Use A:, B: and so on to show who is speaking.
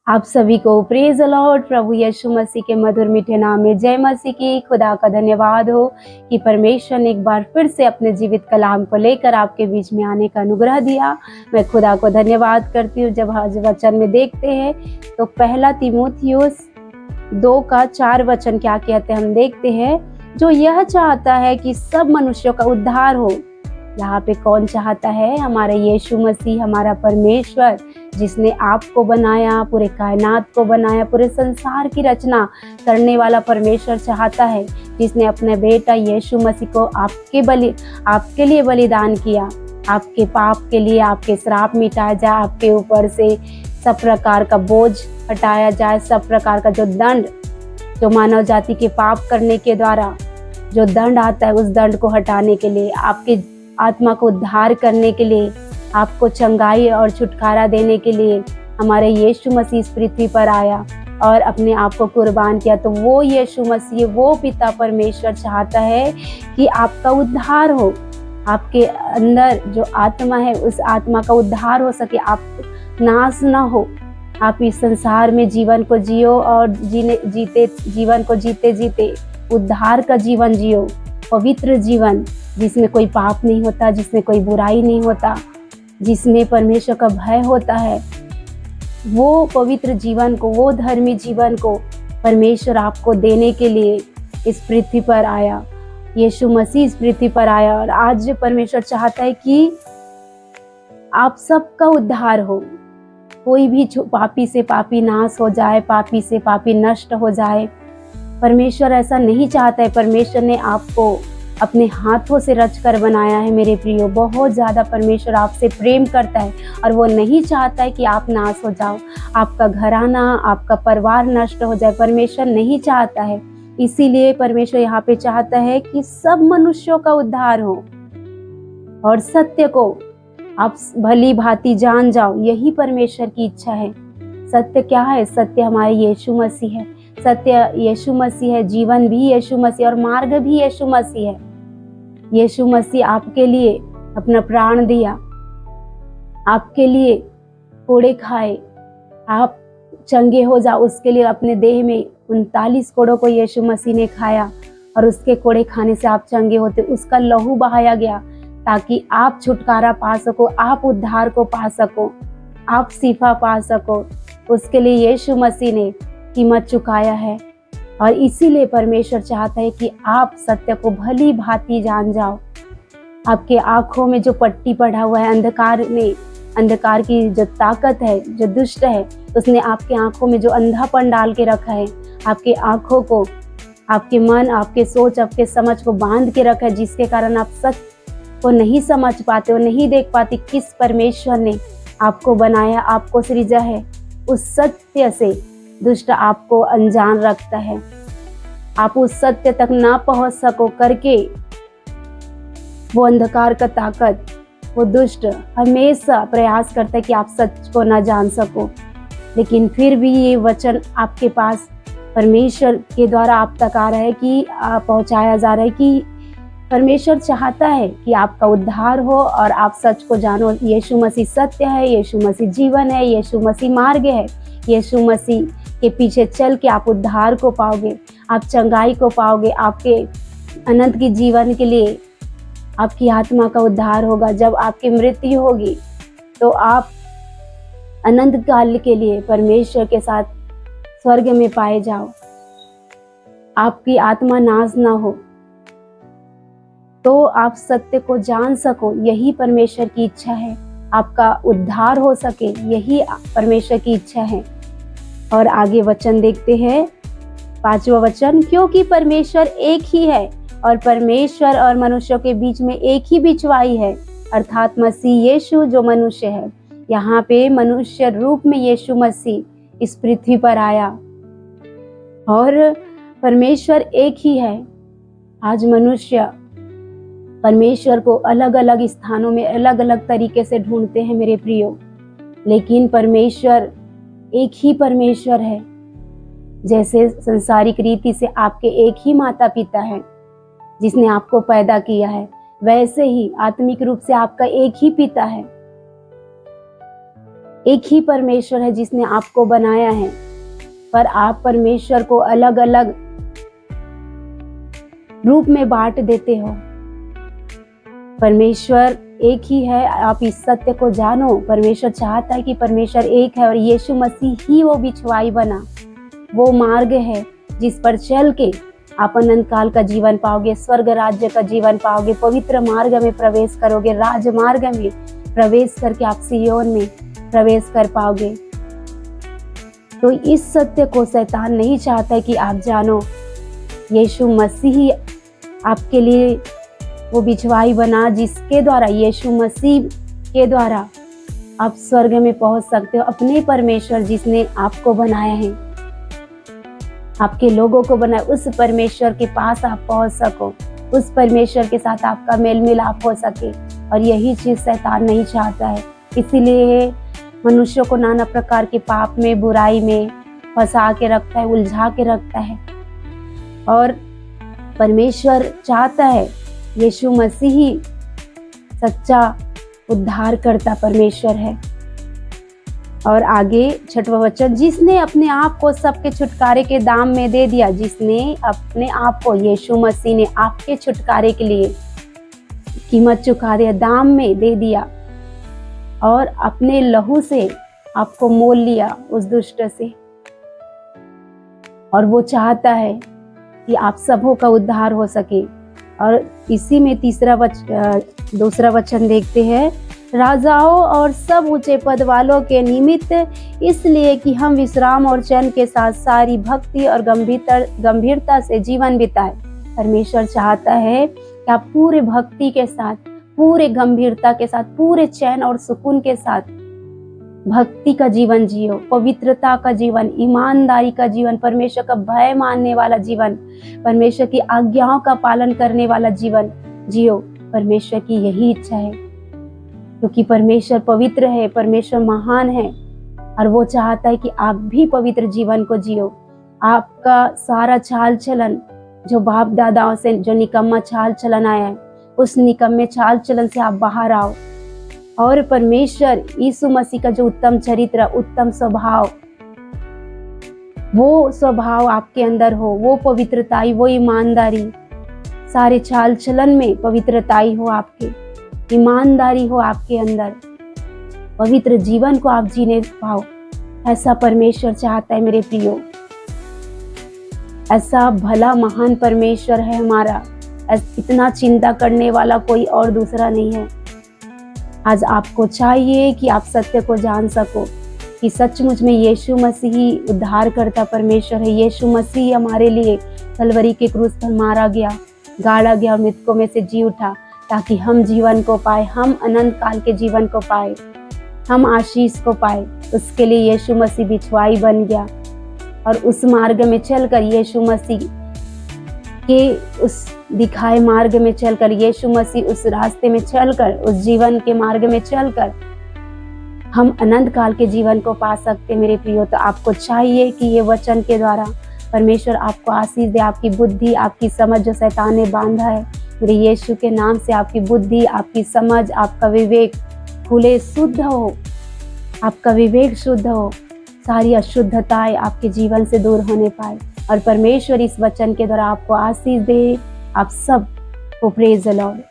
A: आप सभी को प्रेज द लॉर्ड। प्रभु यीशु मसीह के मधुर मीठे नाम में जय मसीह की। खुदा का धन्यवाद हो कि परमेश्वर ने एक बार फिर से अपने जीवित कलाम को लेकर आपके बीच में आने का अनुग्रह दिया। मैं खुदा को धन्यवाद करती हूँ। जब आज वचन में देखते हैं तो पहला तीमुथियुस 2:4 क्या कहते हैं, हम देखते हैं, जो यह चाहता है कि सब मनुष्यों का उद्धार हो। यहाँ पे कौन चाहता है? हमारा यीशु मसीह, हमारा परमेश्वर, जिसने आपको बनाया, पूरे कायनात को बनाया, पूरे संसार की रचना करने वाला परमेश्वर चाहता है, जिसने अपने बेटा यीशु मसीह को आपके लिए बलिदान किया, आपके पाप के लिए, आपके श्राप मिटाया जाए, आपके ऊपर से सब प्रकार का बोझ हटाया जाए, सब प्रकार का जो दंड, जो मानव जाति के पाप करने के द्वारा जो दंड आता है, उस दंड को हटाने के लिए, आपकी आत्मा को उद्धार करने के लिए, आपको चंगाई और छुटकारा देने के लिए हमारे यीशु मसीह इस पृथ्वी पर आया और अपने आप को कुर्बान किया। तो वो यीशु मसीह, वो पिता परमेश्वर चाहता है कि आपका उद्धार हो, आपके अंदर जो आत्मा है उस आत्मा का उद्धार हो सके, आप नाश ना हो, आप इस संसार में जीवन को जियो और जीवन को जीते जीते उद्धार का जीवन जियो, पवित्र जीवन, जिसमें कोई पाप नहीं होता, जिसमें कोई बुराई नहीं होता, जिसमें परमेश्वर का भय होता है। वो पवित्र जीवन को, वो धर्मी जीवन को परमेश्वर आपको देने के लिए इस पृथ्वी पर आया। यीशु मसीह इस पृथ्वी पर आया और आज परमेश्वर चाहता है कि आप सबका उद्धार हो। कोई भी पापी से पापी नाश हो जाए, पापी से पापी नष्ट हो जाए। परमेश्वर ऐसा नहीं चाहता है। परमेश्वर ने आपको अपने हाथों से रच कर बनाया है मेरे प्रियो। बहुत ज़्यादा परमेश्वर आपसे प्रेम करता है और वो नहीं चाहता है कि आप नाश हो जाओ, आपका घराना, आपका परिवार नष्ट हो जाए। परमेश्वर नहीं चाहता है। इसीलिए परमेश्वर यहाँ पे चाहता है कि सब मनुष्यों का उद्धार हो और सत्य को आप भली भांति जान जाओ। यही परमेश्वर की इच्छा है। सत्य क्या है? सत्य हमारे यीशु मसीह है। सत्य यीशु मसीह है, जीवन भी यीशु मसीह और मार्ग भी यीशु मसीह है। यीशु मसीह आपके लिए अपना प्राण दिया, आपके लिए कोड़े खाए, आप चंगे हो जाओ, उसके लिए अपने देह में 39 कोड़ों को यीशु मसीह ने खाया और उसके कोड़े खाने से आप चंगे होते। उसका लहू बहाया गया ताकि आप छुटकारा पा सको, आप उद्धार को पा सको, आप शिफा पा सको। उसके लिए यीशु मसीह ने कीमत चुकाया है और इसीलिए परमेश्वर चाहता है कि आप सत्य को भली भांति जान जाओ। आपके आंखों में जो पट्टी पड़ा हुआ है अंधकार की जो ताकत है, जो दुष्ट है, उसने आपके आंखों में जो अंधापन डाल के रखा है, आपके आंखों को, आपके मन, आपके सोच, आपके समझ को बांध के रखा है, जिसके कारण आप सत्य को नहीं समझ पाते हो, नहीं देख पाते किस परमेश्वर ने आपको बनाया, आपको सृजा है। उस सत्य से दुष्ट आपको अनजान रखता है। आप उस सत्य तक ना पहुंच सको करके वो अंधकार का ताकत, वो दुष्ट हमेशा प्रयास करता है कि आप सच को ना जान सको। लेकिन फिर भी ये वचन आपके पास परमेश्वर के द्वारा आप तक आ रहा है कि पहुंचाया जा रहा है कि परमेश्वर चाहता है कि आपका उद्धार हो और आप सच को जानो। यीशु मसीह सत्य है, यीशु मसीह जीवन है, यीशु मसीह मार्ग है। यीशु मसीह के पीछे चल के आप उद्धार को पाओगे, आप चंगाई को पाओगे, आपके अनंत की जीवन के लिए आपकी आत्मा का उद्धार होगा। जब आपकी मृत्यु होगी तो आप अनंत काल के लिए परमेश्वर के साथ स्वर्ग में पाए जाओ, आपकी आत्मा नाश ना हो, तो आप सत्य को जान सको। यही परमेश्वर की इच्छा है, आपका उद्धार हो सके, यही परमेश्वर की इच्छा है। और आगे वचन देखते हैं, 5वां वचन, क्योंकि परमेश्वर एक ही है और परमेश्वर और मनुष्यों के बीच में एक ही बिचवाई है, अर्थात मसीह यीशु जो मनुष्य है। यहाँ पे मनुष्य रूप में यीशु मसीह इस पृथ्वी पर आया और परमेश्वर एक ही है। आज मनुष्य परमेश्वर को अलग अलग स्थानों में अलग अलग तरीके से ढूंढते हैं मेरे प्रियो, लेकिन परमेश्वर एक ही परमेश्वर है। जैसे संसारिक रीति से आपके एक ही माता पिता है जिसने आपको पैदा किया है, वैसे ही आत्मिक रूप से आपका एक ही पिता है। एक ही परमेश्वर है जिसने आपको बनाया है, पर आप परमेश्वर को अलग अलग रूप में बांट देते हो। परमेश्वर एक ही है, आप इस सत्य को जानो। परमेश्वर चाहता है कि परमेश्वर एक है और यीशु मसीह ही वो बिछवाई बना, वो मार्ग है जिस पर चल के आप अनंत काल का जीवन पाओगे, स्वर्ग राज्य का जीवन पाओगे, पवित्र मार्ग में प्रवेश करोगे, राजमार्ग में प्रवेश करके आप सियोन में प्रवेश कर पाओगे। तो इस सत्य को शैतान नहीं चाहता कि आप जानो। यीशु मसीह ही आपके लिए वो बिछवाई बना, जिसके द्वारा, यीशु मसीह के द्वारा आप स्वर्ग में पहुंच सकते हो। अपने परमेश्वर जिसने आपको बनाया है, आपके लोगों को बनाया, उस परमेश्वर के पास आप पहुंच सको, उस परमेश्वर के साथ आपका मेल मिलाप हो सके। और यही चीज शैतान नहीं चाहता है, इसीलिए मनुष्यों को नाना प्रकार के पाप में, बुराई में फंसा के रखता है, उलझा के रखता है। और परमेश्वर चाहता है, यीशु मसीह ही सच्चा उद्धार करता परमेश्वर है। और आगे 6वां वचन, जिसने अपने आप को सबके छुटकारे के दाम में दे दिया, जिसने अपने आप को, यीशु मसीह ने आपके छुटकारे के लिए कीमत चुका दिया, दाम में दे दिया, और अपने लहू से आपको मोल लिया उस दुष्ट से। और वो चाहता है कि आप सबों का उद्धार हो सके। और इसी में दूसरा वचन देखते हैं, राजाओं और सब ऊंचे पद वालों के निमित्त, इसलिए कि हम विश्राम और चैन के साथ सारी भक्ति और गंभीरता से जीवन बिताए। परमेश्वर चाहता है कि आप पूरे भक्ति के साथ, पूरे गंभीरता के साथ, पूरे चैन और सुकून के साथ भक्ति का जीवन जियो, पवित्रता का जीवन, ईमानदारी का जीवन, परमेश्वर का भय मानने वाला जीवन, परमेश्वर की आज्ञाओं का पालन करने वाला जीवन जियो। परमेश्वर की यही इच्छा है, क्योंकि परमेश्वर पवित्र है, परमेश्वर महान है, और वो चाहता है कि आप भी पवित्र जीवन को जियो। आपका सारा चाल चलन, जो बाप दादाओं से जो निकम्मा चाल चलन आया है, उस निकम्मे चाल चलन से आप बाहर आओ, और परमेश्वर यीशु मसीह का जो उत्तम चरित्र, उत्तम स्वभाव, वो स्वभाव आपके अंदर हो, वो पवित्रताई, वो ईमानदारी, सारे चाल चलन में पवित्रताई हो, आपके ईमानदारी हो आपके अंदर, पवित्र जीवन को आप जीने पाओ। ऐसा परमेश्वर चाहता है मेरे प्रियो। ऐसा भला महान परमेश्वर है हमारा, इतना चिंता करने वाला कोई और दूसरा नहीं है। आज आपको चाहिए कि आप सत्य को जान सको कि सचमुच में यीशु मसीह उद्धार करता परमेश्वर है। यीशु मसीह हमारे लिए कलवरी के क्रूस पर मारा गया, गाड़ा गया और मृतकों में से जी उठा, ताकि हम जीवन को पाए, हम अनंत काल के जीवन को पाए, हम आशीष को पाए। उसके लिए यीशु मसीह बिछवाई बन गया, और उस मार्ग में चलकर, यीशु मसीह के उस दिखाए मार्ग में चलकर, यीशु मसीह उस रास्ते में चलकर, उस जीवन के मार्ग में चलकर हम अनंत काल के जीवन को पा सकते। मेरे प्रियो, तो आपको चाहिए कि ये वचन के द्वारा परमेश्वर आपको आशीष दे, आपकी बुद्धि, आपकी समझ जो शैतान ने बांधा है, मेरे यीशु के नाम से आपकी बुद्धि, आपकी समझ, आपका विवेक खुले, शुद्ध हो, आपका विवेक शुद्ध हो, सारी अशुद्धताएं आपके जीवन से दूर होने पाए, और परमेश्वर इस वचन के द्वारा आपको आशीष दे। आप सब को प्रेज द लॉर्ड।